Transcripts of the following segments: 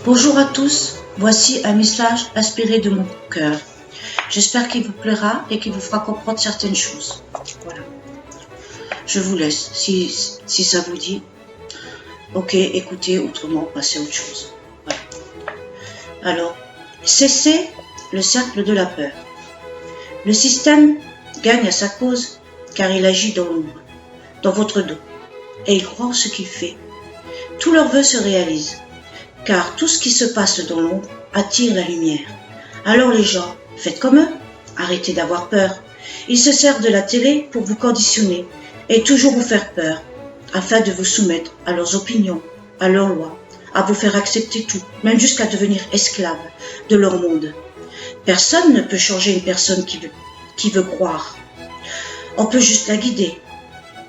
Bonjour à tous, voici un message inspiré de mon cœur. J'espère qu'il vous plaira et qu'il vous fera comprendre certaines choses. Voilà. Je vous laisse, si ça vous dit. Ok, écoutez, autrement, passez à autre chose. Voilà. Alors, cessez le cercle de la peur. Le système gagne à sa cause car il agit dans l'ombre, dans votre dos, et il croit en ce qu'il fait. Tous leurs vœux se réalisent, car tout ce qui se passe dans l'ombre attire la lumière. Alors les gens, faites comme eux, arrêtez d'avoir peur. Ils se servent de la télé pour vous conditionner et toujours vous faire peur, afin de vous soumettre à leurs opinions, à leurs lois, à vous faire accepter tout, même jusqu'à devenir esclave de leur monde. Personne ne peut changer une personne qui veut croire. On peut juste la guider.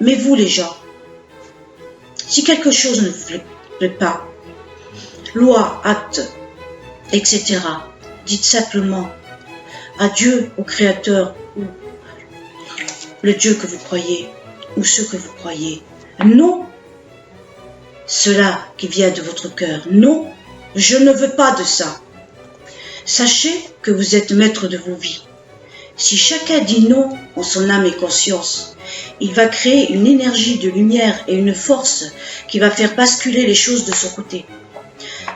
Mais vous les gens, si quelque chose ne vous plaît pas, loi, acte, etc., dites simplement adieu au Créateur ou le Dieu que vous croyez ou ce que vous croyez. Non, cela qui vient de votre cœur. Non, je ne veux pas de ça. Sachez que vous êtes maître de vos vies. Si chacun dit non en son âme et conscience, il va créer une énergie de lumière et une force qui va faire basculer les choses de son côté.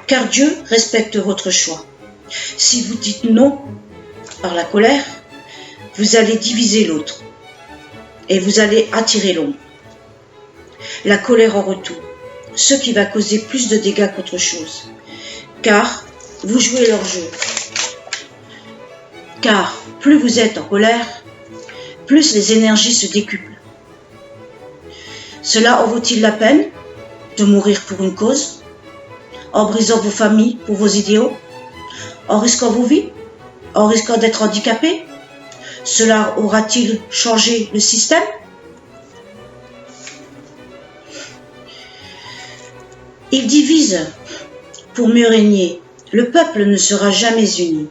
Car Dieu respecte votre choix. Si vous dites non par la colère, vous allez diviser l'autre et vous allez attirer l'ombre. La colère en retour, ce qui va causer plus de dégâts qu'autre chose. Car vous jouez leur jeu. Car plus vous êtes en colère, plus les énergies se décuplent. Cela en vaut-il la peine de mourir pour une cause, en brisant vos familles pour vos idéaux, en risquant vos vies, en risquant d'être handicapé? Cela aura-t-il changé le système? Il divise pour mieux régner. Le peuple ne sera jamais uni.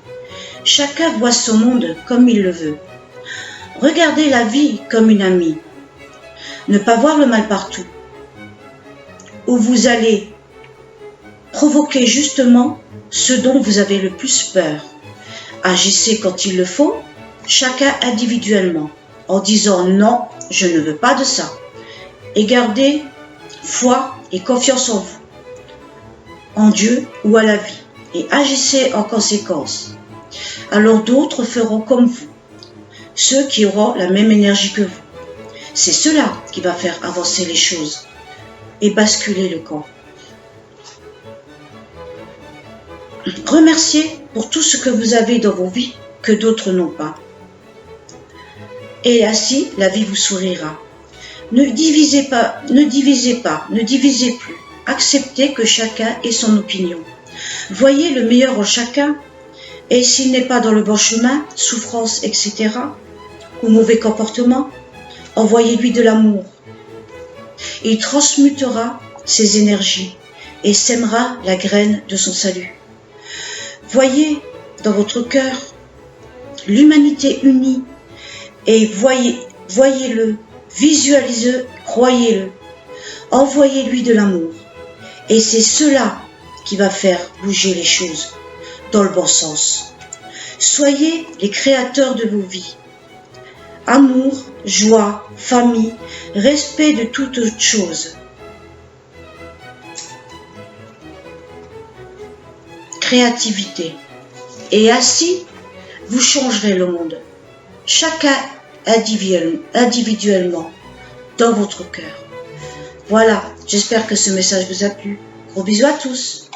Chacun voit son monde comme il le veut. Regardez la vie comme une amie. Ne pas voir le mal partout. Où vous allez provoquer justement ce dont vous avez le plus peur. Agissez quand il le faut, chacun individuellement, en disant non, je ne veux pas de ça. Et gardez foi et confiance en vous, en Dieu ou à la vie, et agissez en conséquence. Alors d'autres feront comme vous, ceux qui auront la même énergie que vous. C'est cela qui va faire avancer les choses et basculer le camp. Remerciez pour tout ce que vous avez dans vos vies que d'autres n'ont pas. Et ainsi, la vie vous sourira. Ne divisez plus. Acceptez que chacun ait son opinion. Voyez le meilleur en chacun. Et s'il n'est pas dans le bon chemin, souffrance, etc., ou mauvais comportement, envoyez-lui de l'amour. Il transmutera ses énergies et sèmera la graine de son salut. Voyez dans votre cœur l'humanité unie et voyez-le, visualisez-le, croyez-le. Envoyez-lui de l'amour. Et c'est cela qui va faire bouger les choses dans le bon sens. Soyez les créateurs de vos vies. Amour, joie, famille, respect de toute autre chose. Créativité. Et ainsi, vous changerez le monde. Chacun individuellement, dans votre cœur. Voilà, j'espère que ce message vous a plu. Gros bisous à tous.